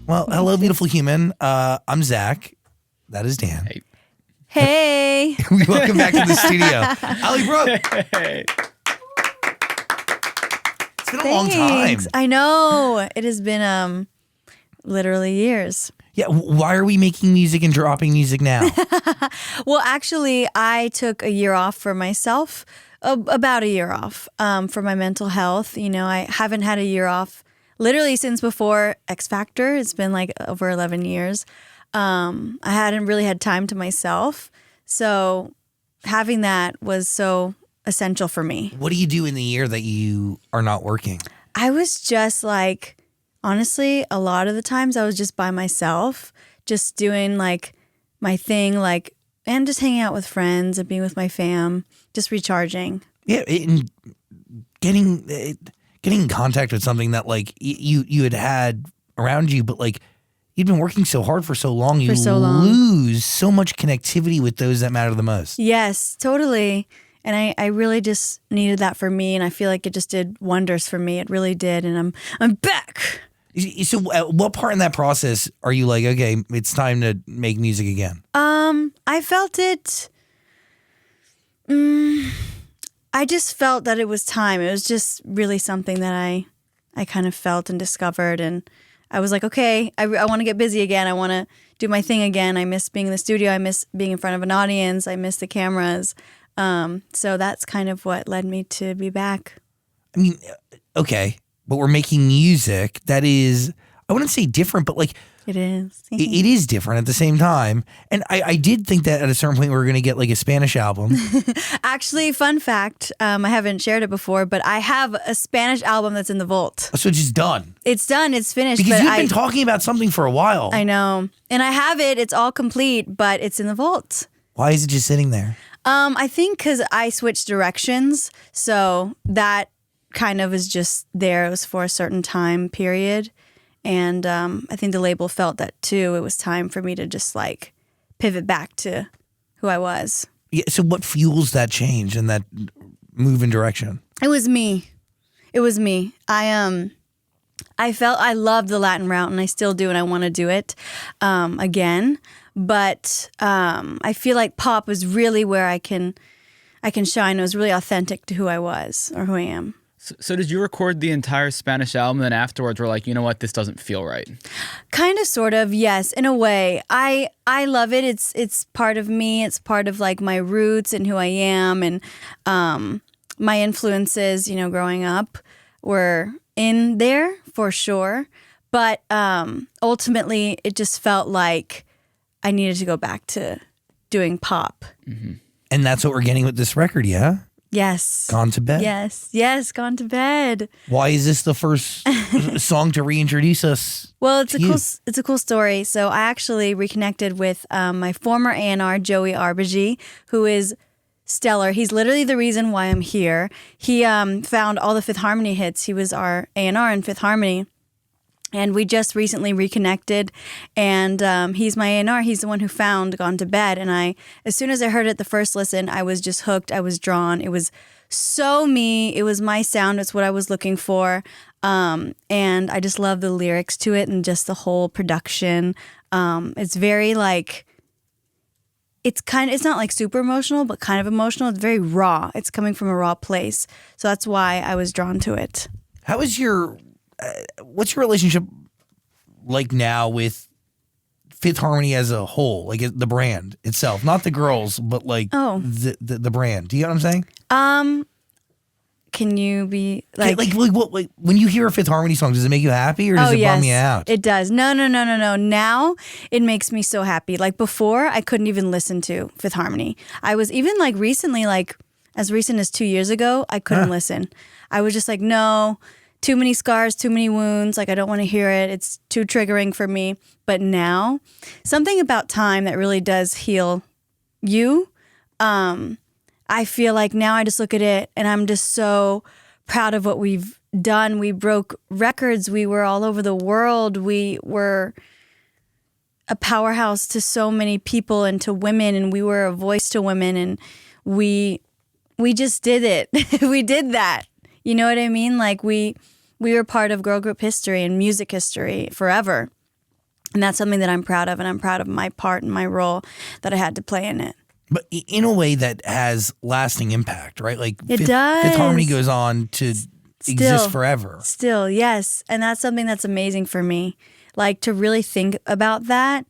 Well, hello, beautiful human. I'm Zach. That is Dan. Hey. Welcome back to the studio. Allie Brooke. Hey. It's been a long time. I know. It has been literally years. Yeah, why are we making music and dropping music now? Well, actually, I took a year off for myself, about a year off for my mental health. You know, I haven't had a year off literally since before X Factor. It's been like over 11 years. I hadn't really had time to myself. So having that was so essential for me. What do you do in the year that you are not working? I was just like, honestly, a lot of the times I was just by myself, just doing like my thing, like, and just hanging out with friends and being with my fam, just recharging. Yeah, and getting in contact with something that like you had around you, but like you'd been working so hard for so long, you lose so much connectivity with those that matter the most. Yes, totally. And I really just needed that for me, and I feel like it just did wonders for me. It really did, and I'm back. So at what part in that process are you like, okay, it's time to make music again? I felt it. I just felt that it was time. It was just really something that I kind of felt and discovered, and I was like, okay, I want to get busy again. I want to do my thing again. I miss being in the studio. I miss being in front of an audience. I miss the cameras. So that's kind of what led me to be back. I mean, okay, but we're making music that is, I wouldn't say different, but like it is. it is different at the same time. And I did think that at a certain point we were going to get like a Spanish album. Actually, fun fact, I haven't shared it before, but I have a Spanish album that's in the vault. So it's just done. It's done. It's finished. Because but you've been talking about something for a while. I know. And I have it. It's all complete, but it's in the vault. Why is it just sitting there? I think because I switched directions. So that kind of is just there. It was for a certain time period. And I think the label felt that too. It was time for me to just like pivot back to who I was. Yeah. So what fuels that change and that move in direction? It was me. It was me. I felt I loved the Latin route, and I still do, and I want to do it again. But I feel like pop was really where I can shine. It was really authentic to who I was or who I am. So did you record the entire Spanish album, and then afterwards we're like, you know what, this doesn't feel right? Kind of, sort of, yes, in a way. I love it. It's part of me. It's part of like my roots and who I am, and my influences, you know, growing up were in there for sure. But ultimately, it just felt like I needed to go back to doing pop. Mm-hmm. And that's what we're getting with this record, yeah? Yes. Gone to Bed? Yes, Gone to Bed. Why is this the first song to reintroduce us? Well, it's a cool story. So I actually reconnected with my former A&R, Joey Arbogee, who is stellar. He's literally the reason why I'm here. He found all the Fifth Harmony hits. He was our A&R in Fifth Harmony. And we just recently reconnected, and he's my A&R. He's the one who found Gone to Bed. And as soon as I heard it the first listen, I was just hooked. I was drawn. It was so me. It was my sound. It's what I was looking for. And I just love the lyrics to it and just the whole production. It's very like, it's not like super emotional, but kind of emotional. It's very raw. It's coming from a raw place. So that's why I was drawn to it. How is what's your relationship like now with Fifth Harmony as a whole, like the brand itself, not the girls, but like the brand? Do you know what I'm saying? Can you be like when you hear a Fifth Harmony song, does it make you happy or does it bum you out? It does. No. Now it makes me so happy. Like before, I couldn't even listen to Fifth Harmony. I was even like recently, like as recent as 2 years ago, I couldn't listen. I was just like, no. Too many scars, too many wounds. Like, I don't want to hear it. It's too triggering for me. But now, something about time that really does heal you. I feel like now I just look at it and I'm just so proud of what we've done. We broke records. We were all over the world. We were a powerhouse to so many people and to women, and we were a voice to women, and we just did it. We did that. You know what I mean? Like we were part of girl group history and music history forever. And that's something that I'm proud of, and I'm proud of my part and my role that I had to play in it. But in a way that has lasting impact, right? Like It Fifth does. Harmony goes on to exist forever. Still, yes. And that's something that's amazing for me. Like to really think about that,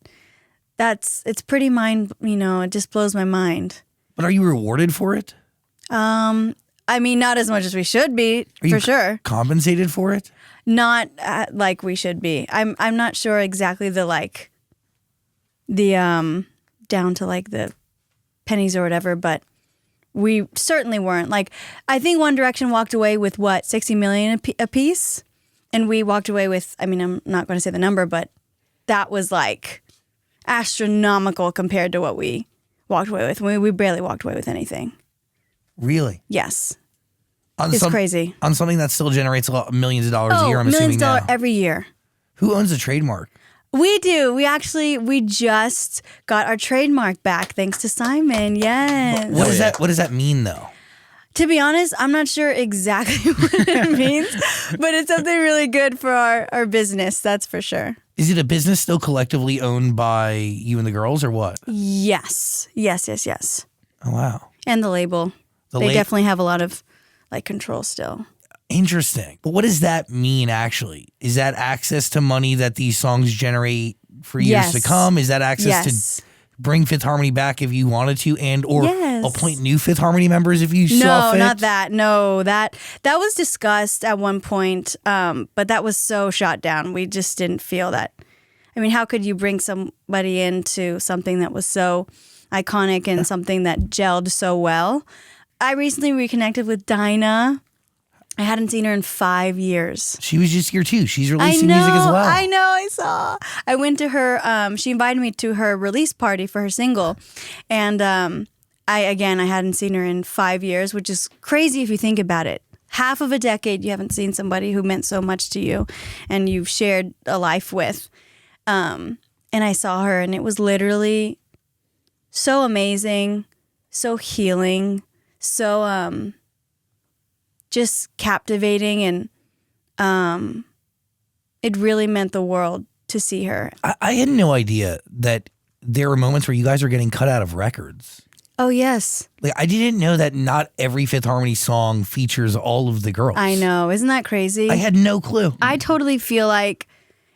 it's pretty it just blows my mind. But are you rewarded for it? I mean, not as much as we should be, for sure. Compensated for it? Not like we should be. I'm not sure exactly the down to like the pennies or whatever, but we certainly weren't. Like, I think One Direction walked away with what, 60 million a piece, and we walked away with, I mean, I'm not going to say the number, but that was like astronomical compared to what we walked away with. We barely walked away with anything. Really? Yes. It's crazy. On something that still generates millions of dollars a year, I'm assuming now. Millions of dollars every year. Who owns the trademark? We do. We just got our trademark back thanks to Simon. Yes. What does that mean though? To be honest, I'm not sure exactly what it means, but it's something really good for our business, that's for sure. Is it a business still collectively owned by you and the girls or what? Yes. Yes. Oh, wow. And the label. They definitely have a lot of like control still. Interesting. But what does that mean actually? Is that access to money that these songs generate for years to come? Is that access to bring Fifth Harmony back if you wanted to or appoint new Fifth Harmony members if you saw fit? No, not that. No, that was discussed at one point, but that was so shot down. We just didn't feel that. I mean, how could you bring somebody into something that was so iconic and something that gelled so well? I recently reconnected with Dinah. I hadn't seen her in 5 years. She was just here too. She's releasing music as well. I know, I saw. I went to her, she invited me to her release party for her single. And I hadn't seen her in 5 years, which is crazy if you think about it. Half of a decade you haven't seen somebody who meant so much to you and you've shared a life with. And I saw her and it was literally so amazing, so healing, so just captivating, and it really meant the world to see her. I had no idea that there were moments where you guys were getting cut out of records. Oh, yes. Like, I didn't know that not every Fifth Harmony song features all of the girls. I know. Isn't that crazy? I had no clue. I totally feel like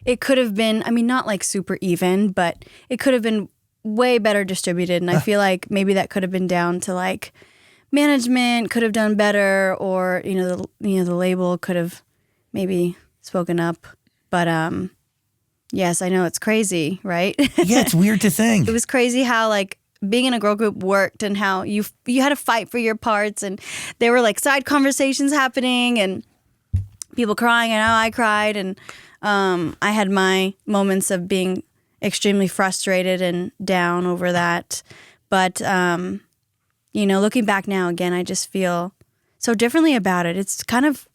it could have been, I mean, not like super even, but it could have been way better distributed. And I feel like maybe that could have been down to like management could have done better, or the label could have maybe spoken up. But yes, I know it's crazy, right? Yeah, it's weird to think. It was crazy how like being in a girl group worked, and how you had to fight for your parts, and there were like side conversations happening, and people crying. I know I cried, and I had my moments of being extremely frustrated and down over that, but. Looking back now again, I just feel so differently about it. It's kind of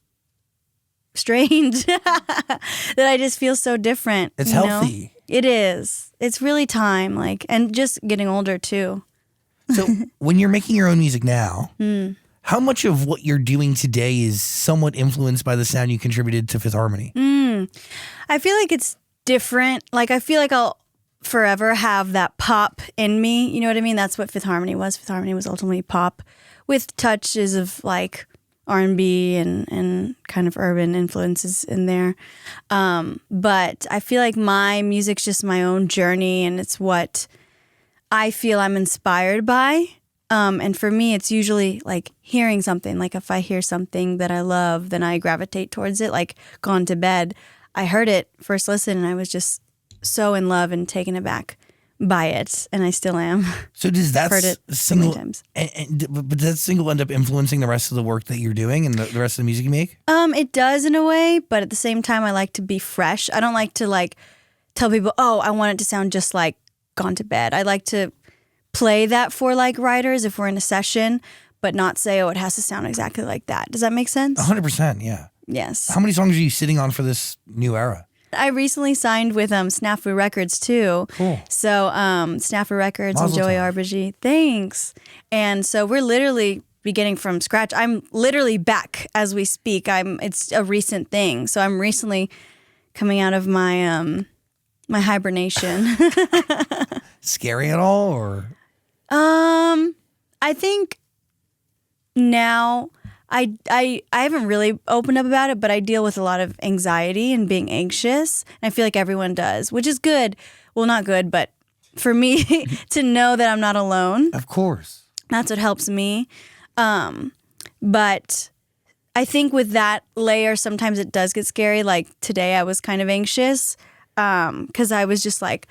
strange that I just feel so different. It's healthy. It is. It's really time, and just getting older too. So when you're making your own music now, how much of what you're doing today is somewhat influenced by the sound you contributed to Fifth Harmony? I feel like it's different. Like, I feel like I'll forever have that pop in me. You know what I mean? That's what Fifth Harmony was. Fifth Harmony was ultimately pop with touches of like R&B and kind of urban influences in there. But I feel like my music's just my own journey, and it's what I feel I'm inspired by. And for me, it's usually like hearing something. Like if I hear something that I love, then I gravitate towards it. Like Gone to Bed, I heard it first listen and I was just so in love and taken aback by it, and I still am. So does that heard it single, so many times. But does that single end up influencing the rest of the work that you're doing and the rest of the music you make? It does in a way, but at the same time, I like to be fresh. I don't like to like tell people, oh, I want it to sound just like Gone to Bed. I like to play that for like writers if we're in a session, but not say, oh, it has to sound exactly like that. Does that make sense? 100%, yeah. Yes. How many songs are you sitting on for this new era? I recently signed with Snafu Records too. Cool. So Snafu Records Mazel and Joey tov. Arbogé. Thanks. And so we're literally beginning from scratch. I'm literally back as we speak. It's a recent thing. So I'm recently coming out of my My hibernation. Scary at all, or? I think now I haven't really opened up about it, but I deal with a lot of anxiety and being anxious. And I feel like everyone does, which is good. Well, not good, but for me to know that I'm not alone. Of course. That's what helps me. But I think with that layer, sometimes it does get scary. Like today I was kind of anxious because I was just like,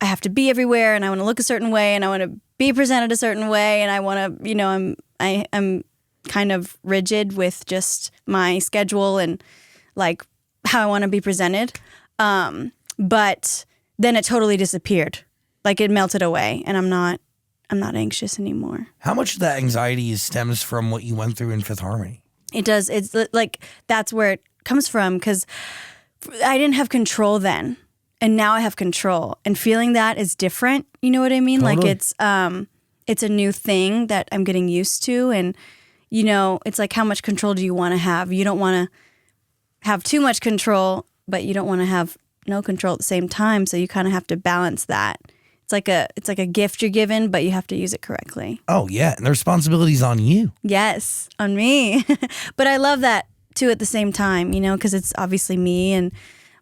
I have to be everywhere and I want to look a certain way and I want to be presented a certain way and I want to, you know, I'm kind of rigid with just my schedule and like how I want to be presented. But then it totally disappeared. Like it melted away and I'm not anxious anymore. How much of that anxiety stems from what you went through in Fifth Harmony? It does. It's like that's where it comes from because I didn't have control then. And now I have control. And feeling that is different. You know what I mean? Totally. Like it's a new thing that I'm getting used to. And, you know, it's like how much control do you want to have? You don't want to have too much control, but you don't want to have no control at the same time. So you kind of have to balance that. It's like a gift you're given, but you have to use it correctly. Oh, yeah. And the responsibility's on you. Yes, on me. But I love that, too, at the same time, you know, because it's obviously me and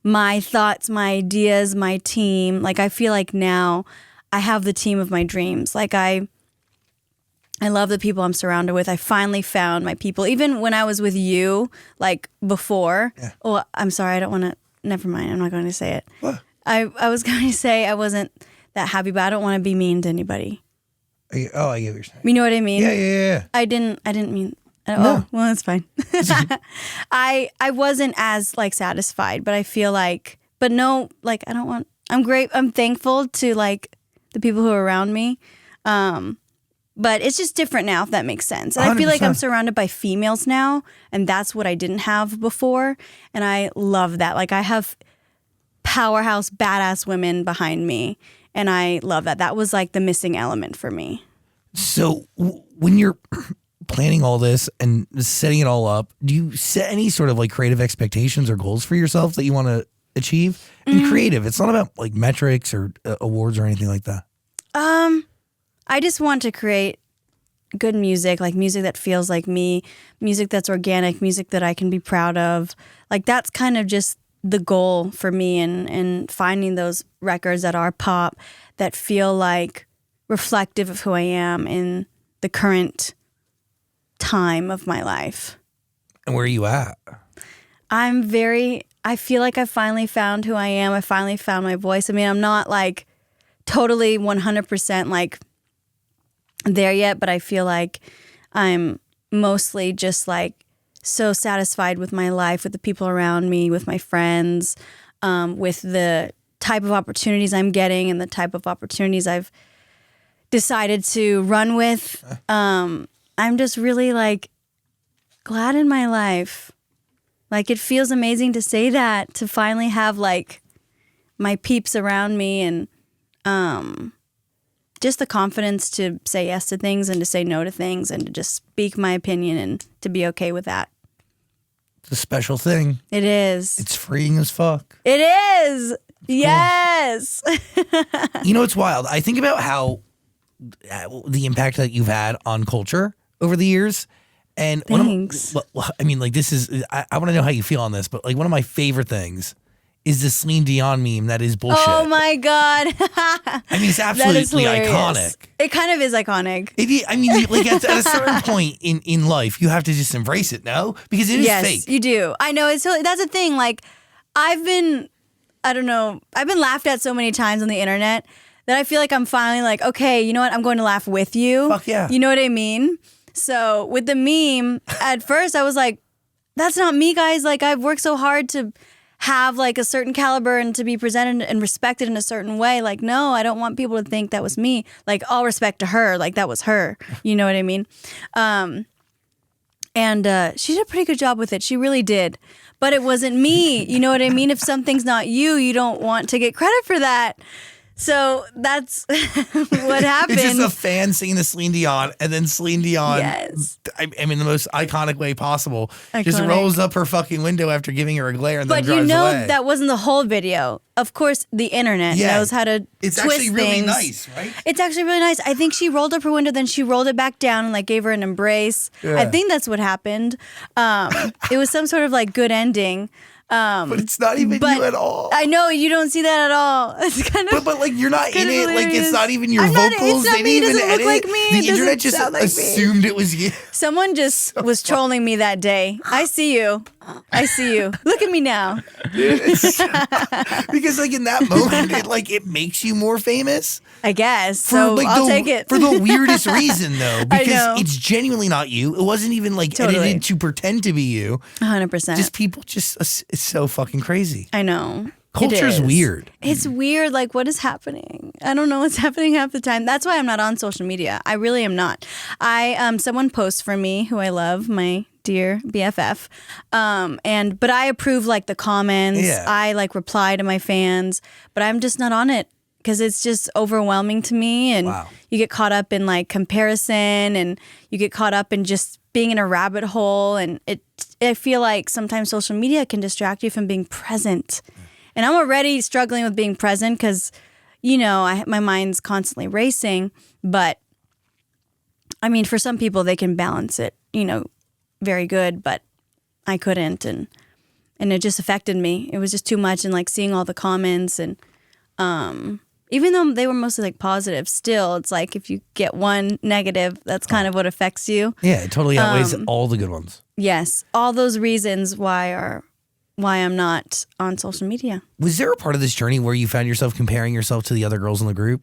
my thoughts, my ideas, my team. Like, I feel like now I have the team of my dreams. Like, I love the people I'm surrounded with. I finally found my people. Even when I was with you, like, before. Yeah. Oh, I'm sorry. I don't want to. Never mind. I'm not going to say it. What? I was going to say I wasn't that happy, but I don't want to be mean to anybody. I get what you're saying. You know what I mean? Yeah. I didn't mean. No. Oh, well, that's fine. I wasn't as like satisfied, but I feel like, but no, like I don't want. I'm great. I'm thankful to like the people who are around me, but it's just different now. If that makes sense. And 100%. I feel like I'm surrounded by females now, and that's what I didn't have before, and I love that. Like I have powerhouse, badass women behind me, and I love that. That was like the missing element for me. So when you're planning all this and setting it all up, do you set any sort of like creative expectations or goals for yourself that you want to achieve? And creative, it's not about like metrics or awards or anything like that. I just want to create good music, like music that feels like me, music that's organic, music that I can be proud of. Like that's kind of just the goal for me, and finding those records that are pop that feel like reflective of who I am in the current time of my life. And where are you at? I feel like I finally found who I am. I finally found my voice. I mean, I'm not like totally 100% like there yet, but I feel like I'm mostly just like so satisfied with my life, with the people around me, with my friends, with the type of opportunities I'm getting and the type of opportunities I've decided to run with. I'm just really like glad in my life. Like it feels amazing to say that, to finally have like my peeps around me and just the confidence to say yes to things and to say no to things and to just speak my opinion and to be okay with that. It's a special thing. It is. It's freeing as fuck. It is. Yes. You know, it's wild. I think about how the impact that you've had on culture over the years. And thanks. I mean, like this is, I want to know how you feel on this, but like one of my favorite things is the Celine Dion meme that is bullshit. Oh my God. I mean, it's absolutely iconic. It kind of is iconic. I mean, like at a certain point in life, you have to just embrace it, no? Because it is fake. Yes, you do. I know. That's the thing. Like, I've been laughed at so many times on the internet that I feel like I'm finally like, okay, you know what? I'm going to laugh with you. Fuck yeah. You know what I mean? So with the meme, at first I was like, that's not me, guys. Like, I've worked so hard to have like a certain caliber and to be presented and respected in a certain way. Like, no, I don't want people to think that was me. Like, all respect to her. Like, that was her. You know what I mean? And she did a pretty good job with it. She really did. But it wasn't me. You know what I mean? If something's not you, you don't want to get credit for that. So that's what happened. It's just a fan singing to Celine Dion, and then Celine Dion, Yes. I mean, the most iconic way possible, just Iconic. rolls up her fucking window after giving her a glare and then But drives you know away. that wasn't the whole video. Of course, the internet knows how to It's twist actually really things. nice, right? It's actually really nice. I think she rolled up her window, then she rolled it back down and like gave her an embrace. Yeah. I think that's what happened. It was some sort of like good ending. But it's not even But you at all. I know you don't see that at all. It's kind of. But like you're not in kind of it. Like it's hilarious. not even your I'm not- it's vocals. not They me. It didn't even doesn't look edit like it. me. It The doesn't internet just sound like me. assumed it was you. Someone just was trolling me that day. I see you. I see you. Look at me now. Because like in that moment, it makes you more famous. I guess. For, So like, I'll the, take it. for the weirdest reason, though, I because know. it's genuinely not you. It wasn't even like Totally. edited to pretend to be you. 100%. Just people, it's so fucking crazy. I know. Culture's It is. weird. It's weird. Like, what is happening? I don't know what's happening half the time. That's why I'm not on social media. I really am not. Someone posts for me who I love, my dear BFF. But I approve like the comments. Yeah. I like reply to my fans, but I'm just not on it because it's just overwhelming to me. And Wow. you get caught up in like comparison, and you get caught up in just being in a rabbit hole. And I feel like sometimes social media can distract you from being present. And I'm already struggling with being present because, my mind's constantly racing. But I mean, for some people, they can balance it, very good. But I couldn't, and it just affected me. It was just too much, and like seeing all the comments, and even though they were mostly like positive, still, it's like if you get one negative, that's kind of what affects you. Yeah, it totally outweighs all the good ones. Yes, all those reasons why I'm not on social media. Was there a part of this journey where you found yourself comparing yourself to the other girls in the group?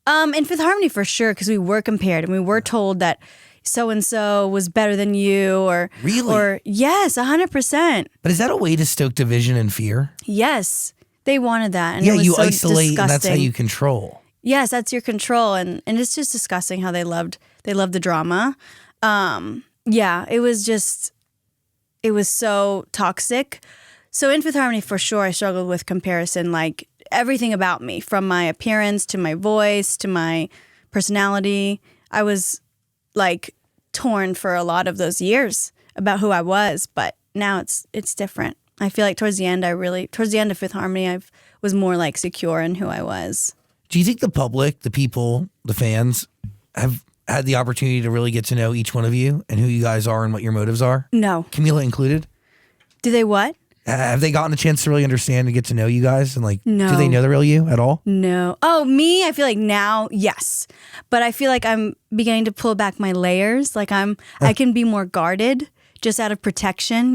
In Fifth Harmony for sure, because we were compared and we were told that so and so was better than you, or Really? or yes, 100%. But is that a way to stoke division and fear? Yes, they wanted that, and Yeah, it was you so isolate, disgusting. and that's how you control. Yes, that's your control, and it's just disgusting how they loved the drama. Yeah, it was so toxic. So in Fifth Harmony, for sure, I struggled with comparison, like everything about me, from my appearance to my voice to my personality. I was like torn for a lot of those years about who I was, but now it's different. I feel like towards the end of Fifth Harmony, I was more like secure in who I was. Do you think the public, the people, the fans have had the opportunity to really get to know each one of you and who you guys are and what your motives are? No. Camila included? Do they what? Have they gotten a chance to really understand and get to know you guys? And like, No. do they know the real you at all? No. Oh, me, I feel like now, yes. But I feel like I'm beginning to pull back my layers. Like I can be more guarded just out of protection,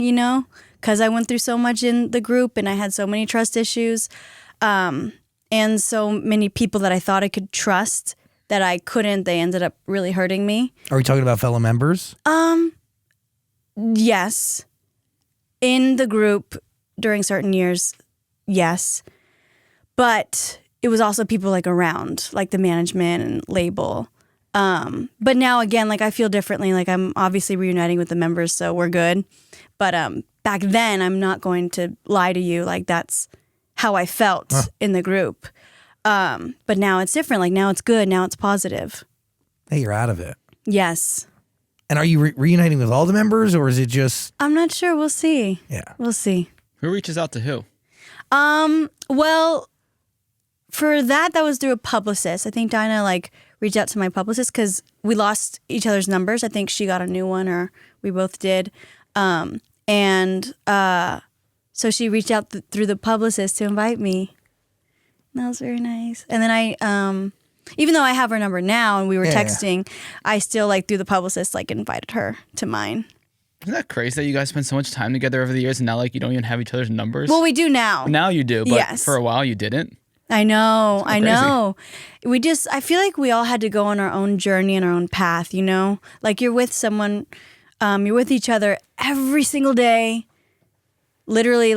because I went through so much in the group and I had so many trust issues. And so many people that I thought I could trust that I couldn't, they ended up really hurting me. Are we talking about fellow members? Yes. In the group during certain years, yes. But it was also people like around, like the management and label. But now again, like I feel differently. Like I'm obviously reuniting with the members, so we're good. But back then, I'm not going to lie to you. Like that's how I felt in the group. But now it's different. Like now it's good. Now it's positive. Hey, you're out of it. Yes. And are you reuniting with all the members, or is it just? I'm not sure. We'll see. Yeah. We'll see. Who reaches out to who? Well, for that was through a publicist. I think Dinah reached out to my publicist because we lost each other's numbers. I think she got a new one, or we both did. So she reached out through the publicist to invite me. That was very nice. And then I, even though I have her number now and we were texting, I still through the publicist invited her to mine. Isn't that crazy that you guys spend so much time together over the years and now you don't even have each other's numbers? Well, we do now. Now you do, but Yes. for a while you didn't. I know. I know. I feel like we all had to go on our own journey and our own path, Like you're with someone, you're with each other every single day, literally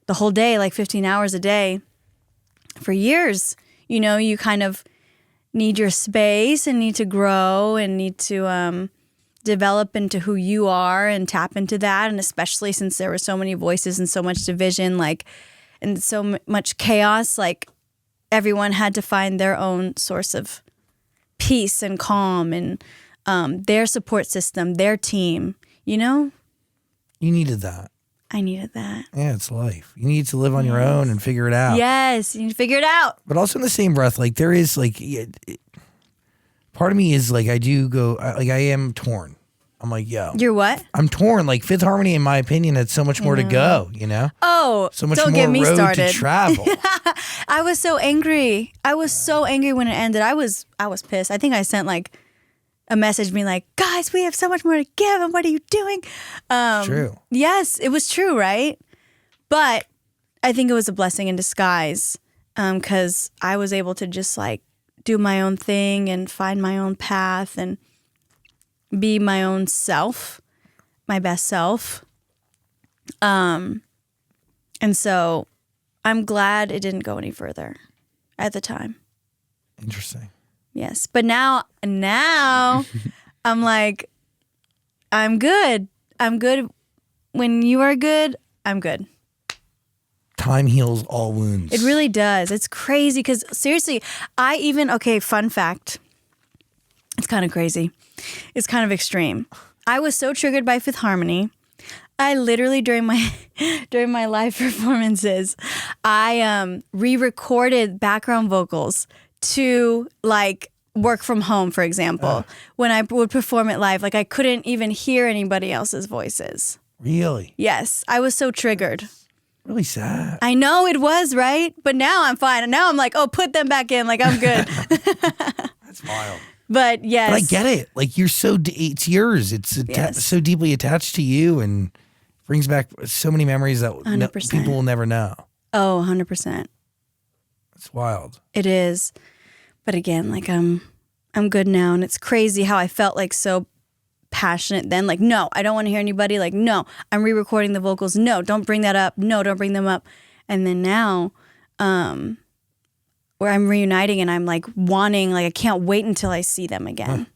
the whole day, 15 hours a day for years. You kind of need your space and need to grow and need to develop into who you are and tap into that. And especially since there were so many voices and so much division, and so much chaos, like everyone had to find their own source of peace and calm and their support system, their team, you know? You needed that. I needed that. Yeah, it's life. You need to live on your own and figure it out. Yes, you need to figure it out. But also in the same breath, like there is like, part of me is like, I do go, like I am torn. I'm like, yo. You're what? I'm torn. Like Fifth Harmony, in my opinion, had so much more to go, you know? Oh, So much don't more get me road started. to travel. I was so angry. I was so angry when it ended. I was pissed. I think I sent like a message being like, guys, we have so much more to give and what are you doing? True. Yes, it was true, right? But I think it was a blessing in disguise because I was able to just like do my own thing and find my own path and be my own self, my best self. And so I'm glad it didn't go any further at the time. Interesting. Yes. But now I'm like, I'm good. I'm good. When you are good, I'm good. Time heals all wounds. It really does. It's crazy because seriously, fun fact. It's kind of crazy. It's kind of extreme. I was so triggered by Fifth Harmony. I literally during my live performances, I re-recorded background vocals to like work from home, for example. When I would perform it live, like I couldn't even hear anybody else's voices. Really? Yes, I was so triggered. Really sad. I know it was, right? But now I'm fine. And now I'm like, oh, put them back in. Like, I'm good. That's wild. But yes. But I get it. Like it's yours. It's so deeply attached to you and brings back so many memories that people will never know. Oh, 100%. It's wild. It is. But again, like I'm good now. And it's crazy how I felt like so passionate then. Like, no, I don't want to hear anybody. Like, no, I'm re-recording the vocals. No, don't bring that up. No, don't bring them up. And then now, where I'm reuniting and I'm like wanting, like I can't wait until I see them again.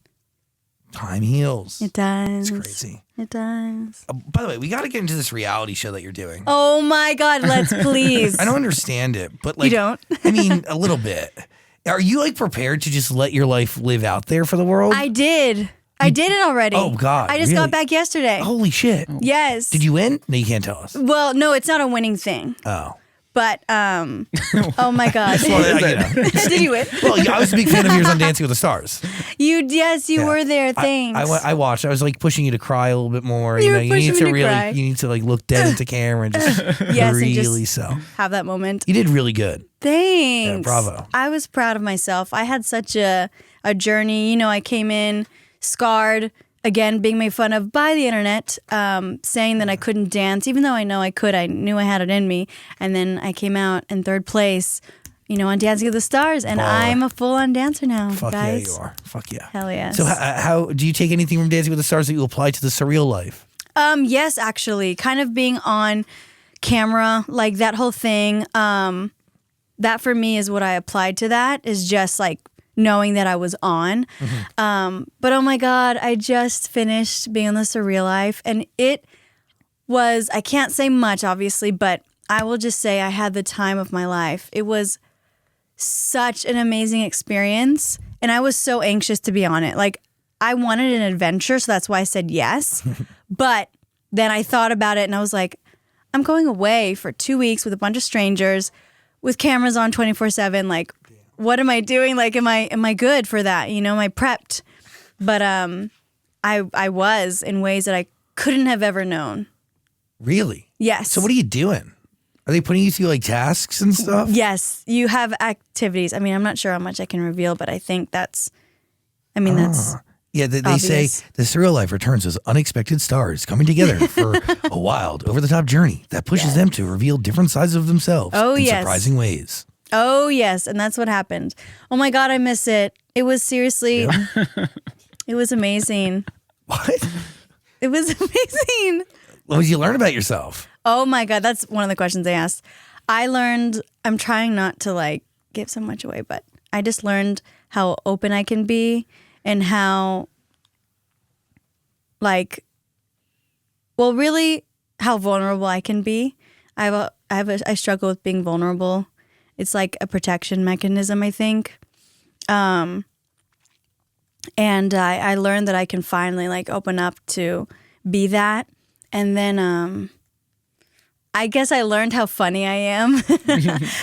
Time heals. It does. It's crazy. It does. By the way, we got to get into this reality show that you're doing. Oh my God, let's please. I don't understand it, but like, you don't? I mean, a little bit. Are you like prepared to just let your life live out there for the world? I did. I did it already. Oh God. I just got back yesterday. Holy shit. Yes. Did you win? No, you can't tell us. Well, no, it's not a winning thing. Oh. But, oh my God. Did you win? Well, I was a big fan of yours on Dancing with the Stars. You were there. Thanks. I watched. I was like pushing you to cry a little bit more. You need to like look dead into camera and just really sell. Have that moment. You did really good. Thanks. Yeah, bravo. I was proud of myself. I had such a journey. You know, I came in scarred, again, being made fun of by the internet, saying that I couldn't dance, even though I know I could. I knew I had it in me. And then I came out in third place, you know, on Dancing with the Stars. And I'm a full-on dancer now, Fuck guys. yeah, you are. Fuck yeah. Hell yes. So how do you take anything from Dancing with the Stars that you apply to the surreal life? Yes, actually. Kind of being on camera, like that whole thing. That for me is what I applied to that, is just like knowing that I was on. Mm-hmm. But oh my God, I just finished being on the Surreal Life. And it was, I can't say much, obviously, but I will just say I had the time of my life. It was such an amazing experience. And I was so anxious to be on it. Like, I wanted an adventure, so that's why I said yes. But then I thought about it and I was like, I'm going away for 2 weeks with a bunch of strangers with cameras on 24/7. Like, what am I doing? Like, am I good for that? You know, am I prepped? But I was in ways that I couldn't have ever known. Really? Yes. So what are you doing? Are they putting you through like tasks and stuff? Yes. You have activities. I mean, I'm not sure how much I can reveal, but I think that's Yeah, they say the Surreal Life returns as unexpected stars coming together for a wild, over-the-top journey that pushes them to reveal different sides of themselves in surprising ways. Oh, yes. And that's what happened. Oh, my God, I miss it. It was seriously, it was amazing. What? It was amazing. What did you learn about yourself? Oh, my God. That's one of the questions they asked. I learned, I'm trying not to like give so much away, but I just learned how open I can be and how really how vulnerable I can be. I struggle with being vulnerable. It's like a protection mechanism, I think. And I learned that I can finally like open up to be that. And then I guess I learned how funny I am.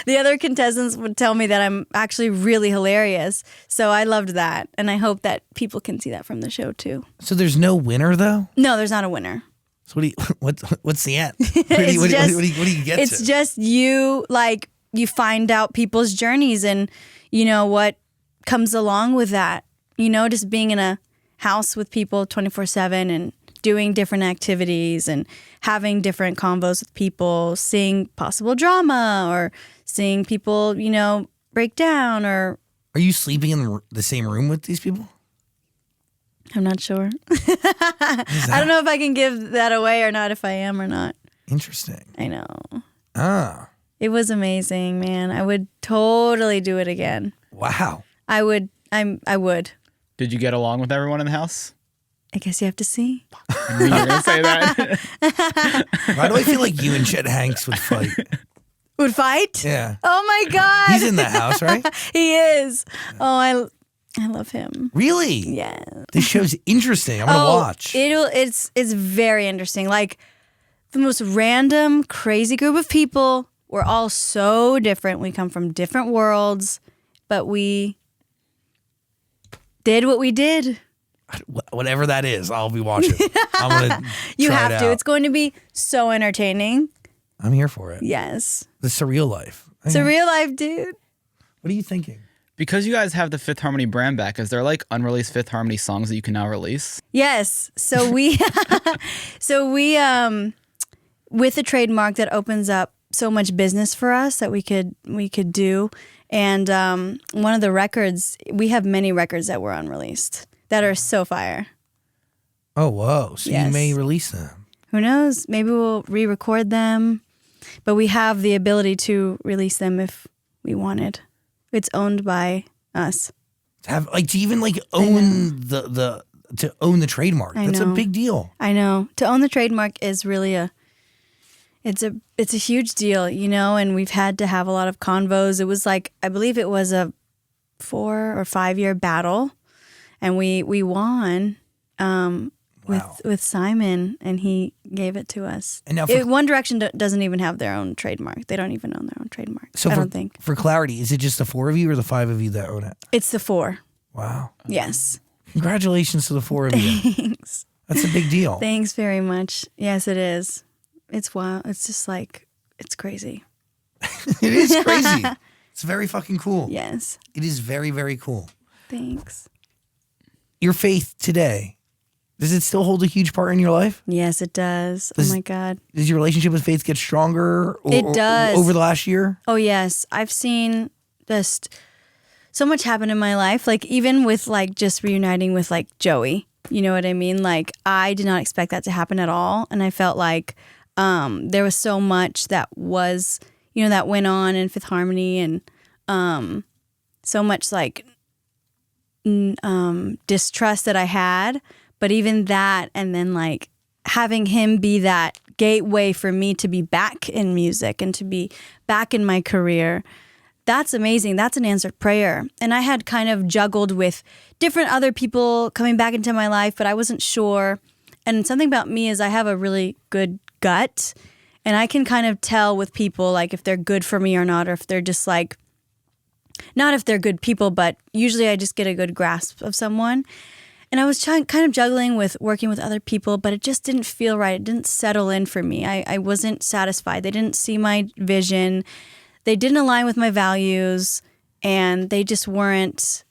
The other contestants would tell me that I'm actually really hilarious. So I loved that. And I hope that people can see that from the show too. So there's no winner though? No, there's not a winner. So what's the end? What do you get It's to? just you, like, you find out people's journeys and, you know, what comes along with that. You know, just being in a house with people 24/7 and doing different activities and having different convos with people, seeing possible drama or seeing people, you know, break down or... Are you sleeping in the same room with these people? I'm not sure. I don't know if I can give that away or not, if I am or not. Interesting. I know. Ah. It was amazing, man. I would totally do it again. Wow. I would. Did you get along with everyone in the house? I guess you have to see. I knew you were going to say that. Why do I feel like you and Chet Hanks would fight? Would fight? Yeah. Oh my God. He's in that house, right? He is. Oh, I love him. Really? Yeah. This show's interesting. I'm gonna watch. It's very interesting. Like the most random, crazy group of people. We're all so different. We come from different worlds, but we did what we did. Whatever that is, I'll be watching. I'm gonna. You try have it to. out. It's going to be so entertaining. I'm here for it. Yes. The surreal life. It's a real life, dude. What are you thinking? Because you guys have the Fifth Harmony brand back, is there like unreleased Fifth Harmony songs that you can now release? Yes. So we, with a trademark that opens up so much business for us that we could do. And one of the records, we have many records that were unreleased that are so fire. Oh, whoa. So Yes. you may release them. Who knows? Maybe we'll re-record them, but we have the ability to release them if we wanted. It's owned by us. To even own to own the trademark. That's a know. big deal. I know. To own the trademark is really it's a huge deal, you know, and we've had to have a lot of convos. It was like, I believe it was a 4 or 5 year battle, and we won with Simon, and he gave it to us. And now One Direction doesn't even have their own trademark. They don't even own their own trademark. So I don't think. For clarity, is it just the 4 of you or the 5 of you that own it? It's the 4. Wow. Yes. Congratulations to the 4 of you. Thanks. That's a big deal. Thanks very much. Yes, it is. It's wild. It's just like, it's crazy. It is crazy. It's very fucking cool. Yes. It is very, very cool. Thanks. Your faith today, does it still hold a huge part in your life? Yes, it does. Does- Oh my God. Does your relationship with faith get stronger It does. over the last year? Oh yes. I've seen just so much happen in my life. Like even with like just reuniting with like Joey. You know what I mean? Like I did not expect that to happen at all. And I felt like there was so much that was, you know, that went on in Fifth Harmony, and so much like distrust that I had. But even that, and then like having him be that gateway for me to be back in music and to be back in my career, that's amazing. That's an answered prayer. And I had kind of juggled with different other people coming back into my life, but I wasn't sure. And something about me is I have a really good gut, and I can kind of tell with people like if they're good for me or not, or if they're just like, not if they're good people, but usually I just get a good grasp of someone. And I was kind of juggling with working with other people, but it just didn't feel right. It didn't settle in for me. I wasn't satisfied. They didn't see my vision. They didn't align with my values, and they just weren't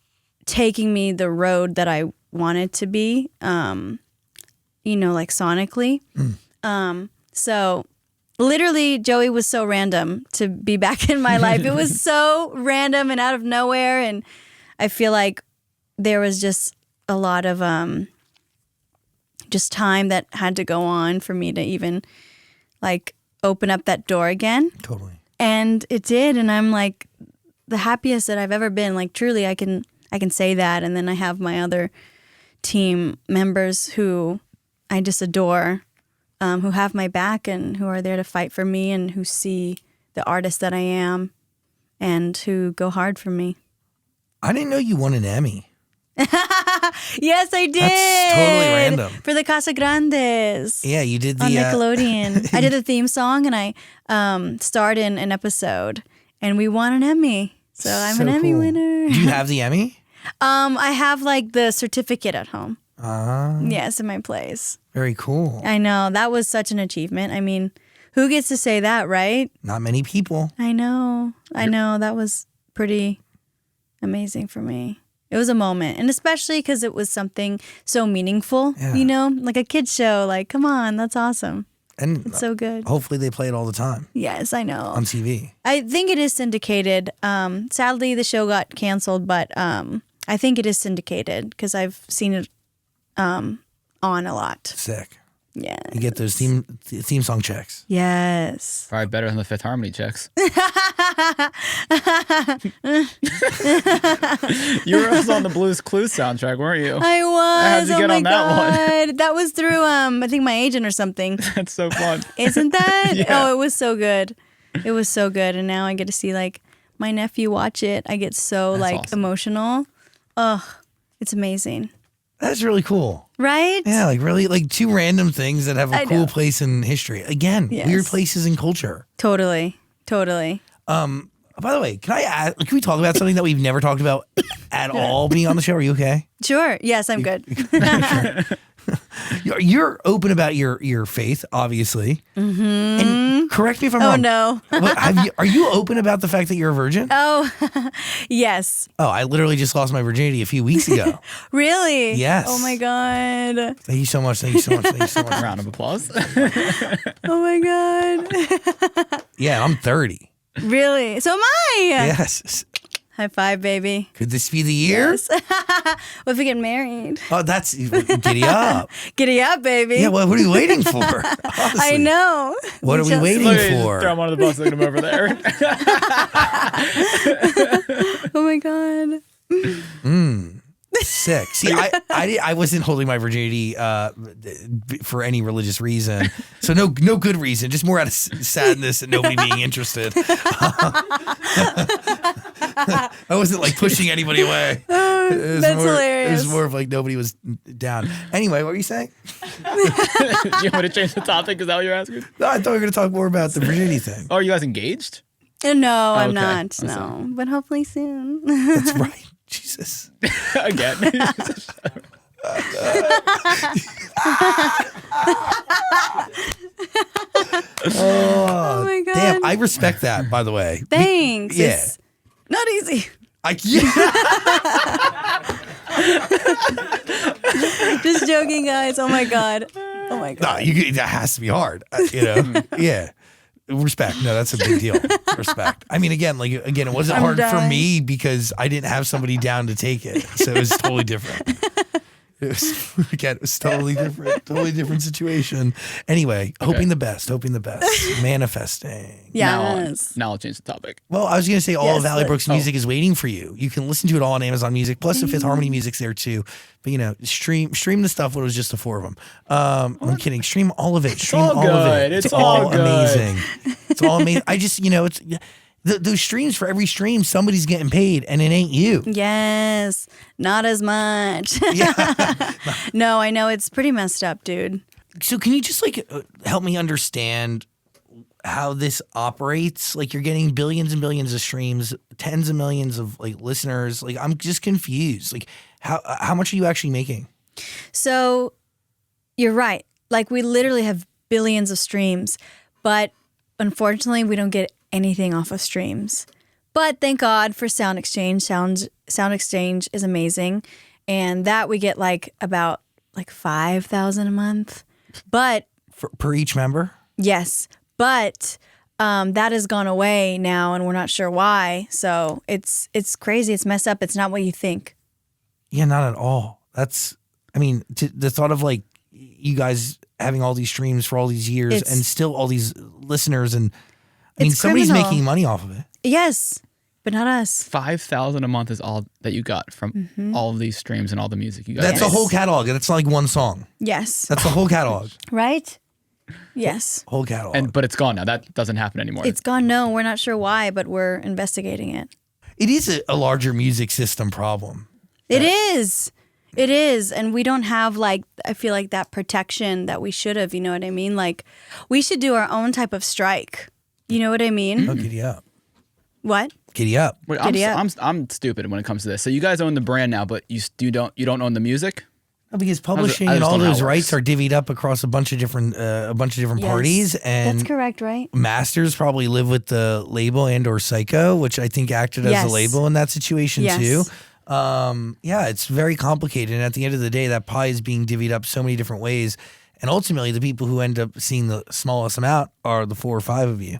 taking me the road that I wanted to be, you know, like sonically. So literally, Joey was so random to be back in my life. It was so random and out of nowhere. And I feel like there was just a lot of just time that had to go on for me to even like open up that door again. Totally. And it did. And I'm like the happiest that I've ever been. Like truly I can say that. And then I have my other team members who I just adore. who have my back and who are there to fight for me and who see the artist that I am and who go hard for me. I didn't know you won an Emmy. Yes, I did. That's totally random. For the Casa Grandes. Yeah, you did the on Nickelodeon. I did the theme song and I starred in an episode and we won an Emmy. So I'm an Emmy winner. Do you have the Emmy? I have like the certificate at home. Yes, in my place. Very cool. I know. That was such an achievement. I mean, who gets to say that, right? Not many people. I know. That was pretty amazing for me. It was a moment. And especially because it was something so meaningful, you know? Like a kid's show. Like, come on, that's awesome. And it's so good. Hopefully they play it all the time. Yes, I know. On TV. I think it is syndicated. Sadly, the show got canceled, but I think it is syndicated because I've seen it on a lot. Sick. Yeah. You get those theme song checks. Yes. Probably better than the Fifth Harmony checks. You were also on the Blues Clues soundtrack, weren't you? I was. How'd you get on that one? That was through I think my agent or something. That's so fun. Isn't that? Yeah. Oh, it was so good. It was so good, and now I get to see like my nephew watch it. I get so awesome. Emotional. Ugh, it's amazing. That's really cool. Right? Yeah, like really like two random things that have a cool know. place in history. Again, Yes. weird places in culture. Totally. By the way, can we talk about something that we've never talked about at all being on the show? Are you okay? Sure. Yes, I'm good. You're open about your faith, obviously. Mm-hmm. And correct me if I'm wrong. Oh, no. Are you open about the fact that you're a virgin? Oh, yes. Oh, I literally just lost my virginity a few weeks ago. Really? Yes. Oh, my God. Thank you so much. Thank you so much. Thank you so much. Round of applause. Oh, my God. Yeah, I'm 30. Really? So am I. Yes. High five, baby. Could this be the year? Yes. What if we get married? Oh, that's giddy up. Giddy up, baby. Yeah, what are you waiting for? Honestly. I know. What are we waiting Look, just for? throw him under the bus, look at him over there. Oh my God. Sick. See, I wasn't holding my virginity for any religious reason, so no good reason, just more out of sadness and nobody being interested. I wasn't like pushing anybody away. That's hilarious. It was more of like nobody was down. Anyway, what were you saying? Do you want me to change the topic? Is that what you're asking? No, I thought we were going to talk more about the virginity thing. Oh, are you guys engaged? No, I'm okay. not. I'm No, sorry. but hopefully soon. That's right. Jesus. Again. Oh my God. Damn, I respect that, by the way. Thanks. Yeah. It's not easy. Just joking, guys. Oh my God. Oh my God. No, that has to be hard. Yeah. Respect. No, that's a big deal. Respect. I mean, again, it wasn't hard for me because I didn't have somebody down to take it. So it was totally different. It was totally different situation. Anyway, hoping the best, manifesting. Yes. Now I'll change the topic. Well, I was going to say all of Valley but- Brooke's music is waiting for you. You can listen to it all on Amazon Music, plus the Fifth Harmony music's there too. But stream the stuff when it was just the four of them. I'm kidding. Stream all of it. Stream all of it. It's all good. Amazing. It's all amazing. I just, it's those streams, for every stream, somebody's getting paid, and it ain't you. Yes. Not as much. Yeah. No, I know. It's pretty messed up, dude. So can you just help me understand how this operates? Like, you're getting billions and billions of streams, tens of millions of listeners. Like, I'm just confused. Like, how much are you actually making? So you're right. Like, we literally have billions of streams, but unfortunately we don't get anything off of streams. But thank God for Sound Exchange. Sound Exchange is amazing. And that we get about 5,000 a month. But Per each member? yes, but that has gone away now and we're not sure why. So it's crazy. It's messed up. It's not what you think. Yeah, not at all. The thought of you guys having all these streams for all these years and still all these listeners, and somebody's criminal. making money off of it. Yes, but not us. 5,000 a month is all that you got from all of these streams and all the music you got. That's the whole catalog. That's not one song. Yes. That's the whole catalog. Right? Yes. Whole catalog. But it's gone now. That doesn't happen anymore. It's gone. No, we're not sure why, but we're investigating it. It is a larger music system problem. It is. It is. And we don't have I feel like that protection that we should have. You know what I mean? Like, we should do our own type of strike. You know what I mean? Oh, giddy up. What? Giddy up. Wait, Giddy up. I'm stupid when it comes to this. So you guys own the brand now, but you don't own the music? No, because publishing I just and all don't know how those it rights works. are divvied up across a bunch of different Yes. parties, and That's correct, right? masters probably live with the label and or Psycho, which I think acted as Yes. a label in that situation Yes. too. Yeah, it's very complicated, and at the end of the day, that pie is being divvied up so many different ways, and ultimately, the people who end up seeing the smallest amount are the 4 or 5 of you.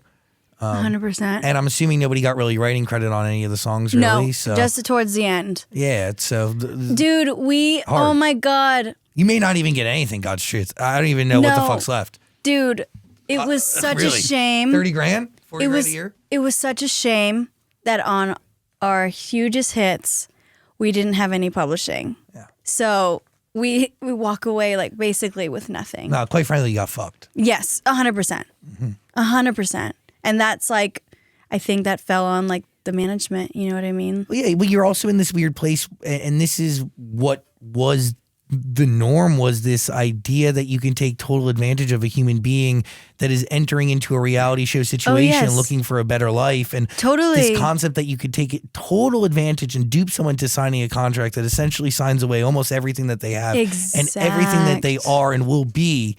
100%. And I'm assuming nobody got really writing credit on any of the songs, really. No, So just towards the end. yeah, so Dude, Hard. oh my God. you may not even get anything. God's truth, I don't even know what the No. fuck's left. Dude, it was such Really? a shame. 30 grand, 40 It grand was a year. it was such a shame that on our hugest hits, we didn't have any publishing. Yeah. So we walk away basically with nothing. No, quite frankly, you got fucked. Yes, 100%. 100%. And that's I think that fell on the management, you know what I mean? Well, yeah, but you're also in this weird place, and this is what was the norm, was this idea that you can take total advantage of a human being that is entering into a reality show situation, yes. looking for a better life, and Totally. this concept that you could take total advantage and dupe someone to signing a contract that essentially signs away almost everything that they have and everything that they Exact. are and will be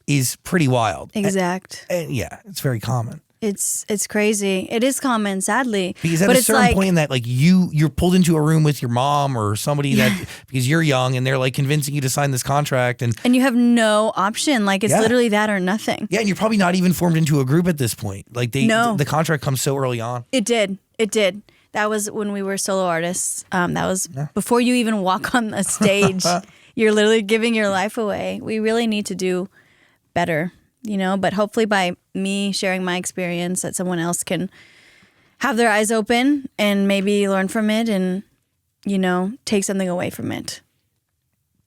is pretty wild. Exact. And yeah, it's very common. It's crazy. It is common, sadly. Because at but a it's certain point in that, you're pulled into a room with your mom or somebody that because you're young and they're convincing you to sign this contract, and you have no option. It's Yeah. literally that or nothing. yeah, and you're probably not even formed into a group at this point. No. The contract comes so early on. It did. It did. That was when we were solo artists. That was before you even walk on a stage. You're literally giving your life away. We really need to do better, but hopefully by me sharing my experience that someone else can have their eyes open and maybe learn from it and, take something away from it.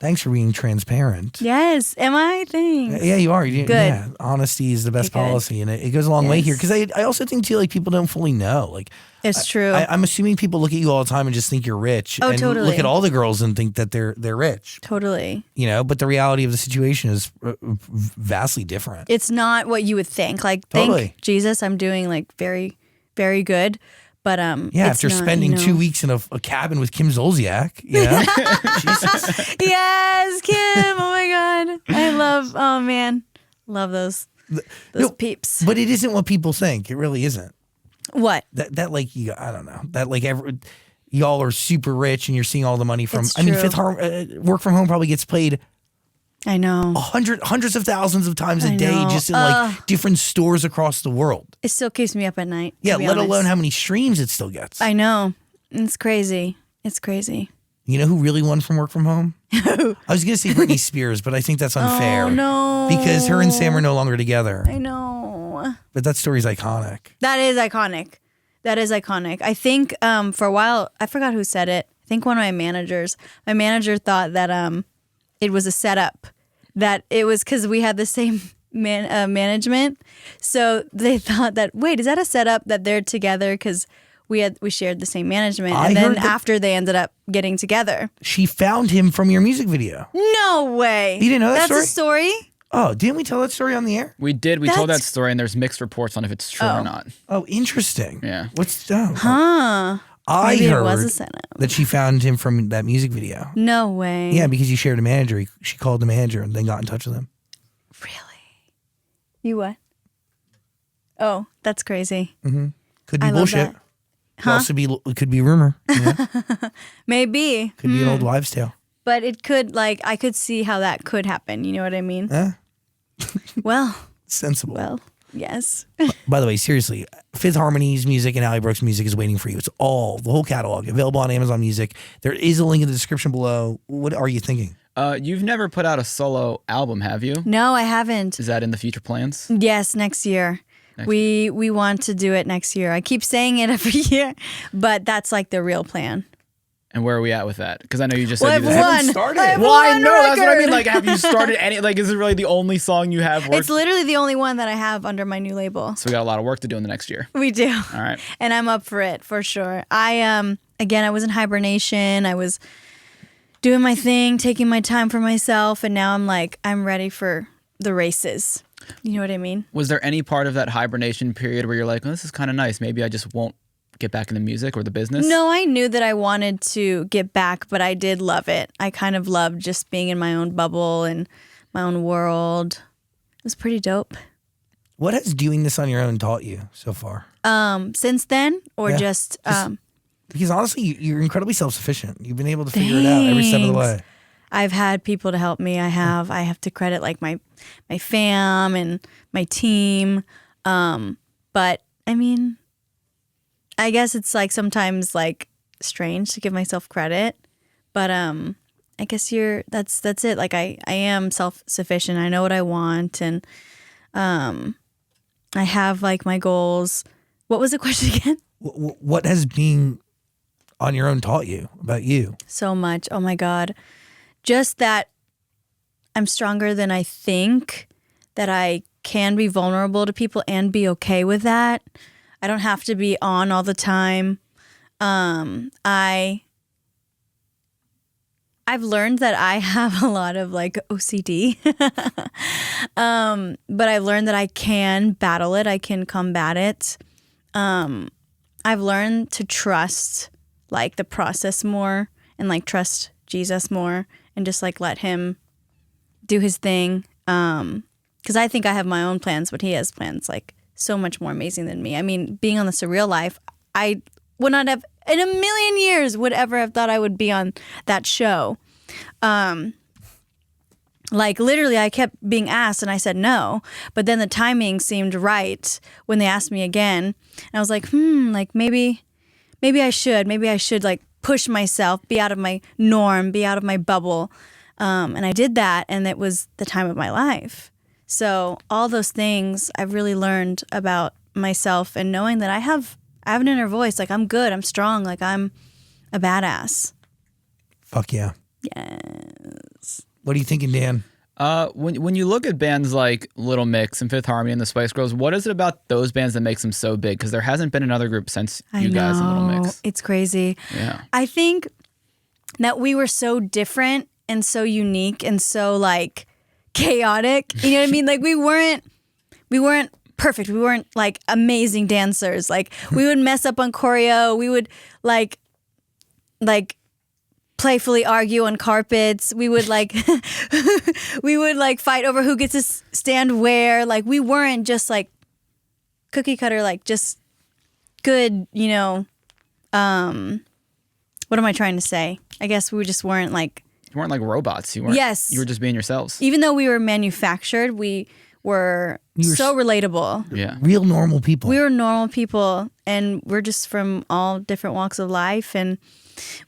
Thanks for being transparent. Yes. Am I? Thanks. Yeah, you are. Good. Yeah, honesty is the best Okay, good. policy, and it goes a long way here. Yes. Because I also think too, people don't fully know. It's true. I'm assuming people look at you all the time and just think you're rich, Oh, and totally. look at all the girls and think that they're rich. Totally. But the reality of the situation is vastly different. It's not what you would think. Totally. Thank Jesus, I'm doing very, very good. But Yeah, it's after not, spending 2 weeks in a cabin with Kim Zolciak, Jesus. Yes, Kim. Oh my God, I love. Oh man, love those No, peeps. But it isn't what people think. It really isn't. What? That I don't know. That y'all are super rich and you're seeing all the money from. It's I mean, true. work from home probably gets played I know. hundreds of thousands of times a I day, know. just in different stores across the world. It still keeps me up at night. to Yeah, be let honest. alone how many streams it still gets. I know. It's crazy. It's crazy. You know who really won from work from home? I was going to say Britney Spears, but I think that's unfair. Oh no. Because her and Sam are no longer together. I know. But that story's iconic. That is iconic. That is iconic. I think for a while, I forgot who said it. I think one of my managers. My manager thought that it was a setup. That it was because we had the same management. So they thought that, wait, is that a setup that they're together because we shared the same management? I And then heard that- after they ended up getting together. She found him from your music video. No way. You didn't know that That's a story? Oh, didn't we tell that story on the air? We did. We told that That's- story, and there's mixed reports on if it's true or not. Oh, interesting. Yeah. What's Huh. I Maybe heard it was a setup. that she found him from that music video. No way. Yeah, because you shared a manager. She called the manager and then got in touch with him. Really? You what? Oh, that's crazy. Could be I love bullshit. that. Could be rumor. You know? Maybe. Could be an old wives' tale. But it could, I could see how that could happen. You know what I mean? Eh? Well, Sensible. yes. By the way, seriously, Fifth Harmony's music and Ally Brooks' music is waiting for you. It's the whole catalog, available on Amazon Music. There is a link in the description below. What are you thinking? You've never put out a solo album, have you? No, I haven't. Is that in the future plans? Yes, next year. We want to do it next year. I keep saying it every year, but that's the real plan. And where are we at with that? Because I know you just Well, said you I've just won. started. I have Well, I one know. That's what I mean. record. Like, have you started any? Like, is it really the only song you have? It's literally the only one that I have under my new label. So we got a lot of work to do in the next year. We do. All right. And I'm up for it for sure. Again, I was in hibernation. I was doing my thing, taking my time for myself, and now I'm ready for the races. You know what I mean? Was there any part of that hibernation period where you're like, well, this is kind of nice. Maybe I just won't get back into music or the business? No, I knew that I wanted to get back, but I did love it. I kind of loved just being in my own bubble and my own world. It was pretty dope. What has doing this on your own taught you so far? Since then, or Yeah. just Because honestly, you're incredibly self-sufficient. You've been able to figure it out every step of the way. I've had people to help me. I have to credit like my fam and my team. But I mean, I guess it's like sometimes like strange to give myself credit, but I guess that's it. Like I am self-sufficient. I know what I want, and I have like my goals. What was the question again? What has being on your own taught you about you? So much. Oh my God. Just that I'm stronger than I think, that I can be vulnerable to people and be okay with that. I don't have to be on all the time. I've learned that I have a lot of like OCD, but I've learned that I can battle it. I can combat it. I've learned to trust like the process more and like trust Jesus more and just like let him do his thing. Because I think I have my own plans, but he has plans like so much more amazing than me. I mean, being on The Surreal Life, I would not have in a million years would ever have thought I would be on that show. Like literally I kept being asked and I said no, but then the timing seemed right when they asked me again. And I was like, like maybe I should like push myself, be out of my norm, be out of my bubble. And I did that, and it was the time of my life. So all those things I've really learned about myself, and knowing that I have an inner voice. Like I'm good, I'm strong, like I'm a badass. Fuck yeah. Yes. What are you thinking, Dan? When you look at bands like Little Mix and Fifth Harmony and the Spice Girls, what is it about those bands that makes them so big? Because there hasn't been another group since you guys and Little Mix. It's crazy. Yeah. I think that we were so different and so unique and so like chaotic. You know what I mean? Like we weren't perfect. We weren't like amazing dancers. Like we would mess up on choreo. We would like playfully argue on carpets. We would like fight over who gets to stand where. Like we weren't just like cookie cutter, like just good, you know. What am I trying to say? I guess we just weren't like. You weren't like robots. You weren't. Yes. You were just being yourselves. Even though we were manufactured, we were so relatable. Yeah. Real normal people. We were normal people, and we're just from all different walks of life, and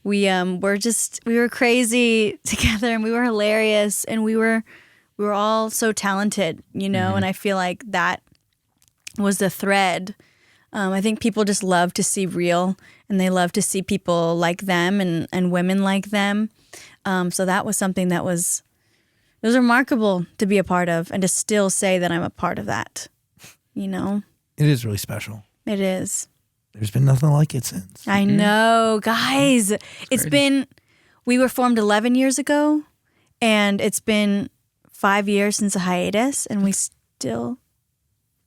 we were crazy together, and we were hilarious, and we were all so talented, you know. Mm-hmm. And I feel like that was the thread. I think people just love to see real, and they love to see people like them and women like them. So that was something that was remarkable to be a part of, and to still say that I'm a part of that. You know, It is really special. it is. There's been nothing like it since. I know, guys. We were formed 11 years ago, and it's been 5 years since a hiatus, and we still.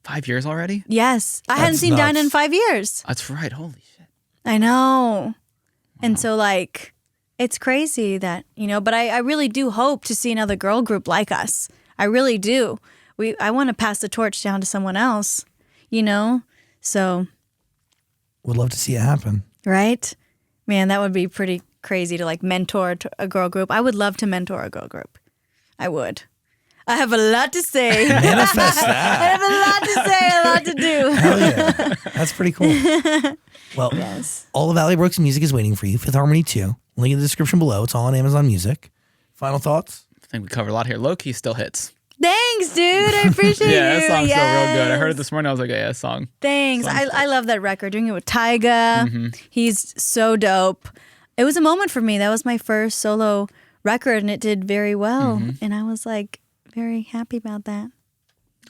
5 years already? Yes. I hadn't seen Dinah in 5 years. That's right. Holy shit. I know. And so, like, it's crazy that, you know, but I really do hope to see another girl group like us. I really do. I want to pass the torch down to someone else, you know? So. Would love to see it happen. Right? Man, that would be pretty crazy to like mentor a girl group. I would love to mentor a girl group. I would. I have a lot to say. Manifest that. I have a lot to say, a lot to do. Hell yeah. That's pretty cool. Well, Yes. all of Allie Brooks' music is waiting for you. Fifth Harmony 2. Link in the description below. It's all on Amazon Music. Final thoughts? I think we covered a lot here. Low key still hits. Thanks, dude. I appreciate Yeah, you. that song's still real good. I heard it Yes. this morning. I was like, yeah, that song. Thanks. I love that record. Doing it with Tyga. Mm-hmm. He's so dope. it was a moment for me. That was my first solo record, and it did very well. And I was like very happy about that.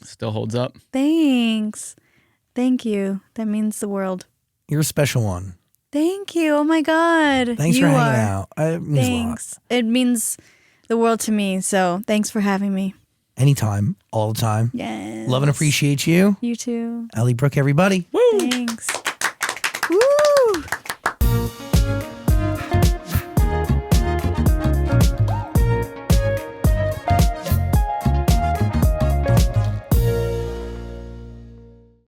Still holds up. Thanks. Thank you. That means the world. You're a special one. Thank you. Oh my God. Thanks for hanging out. It means Thanks. a lot. It means the world to me. So thanks for having me. Anytime, all the time. Yes. Love and appreciate you. You too. Ellie, Brooke, everybody. Woo! Thanks.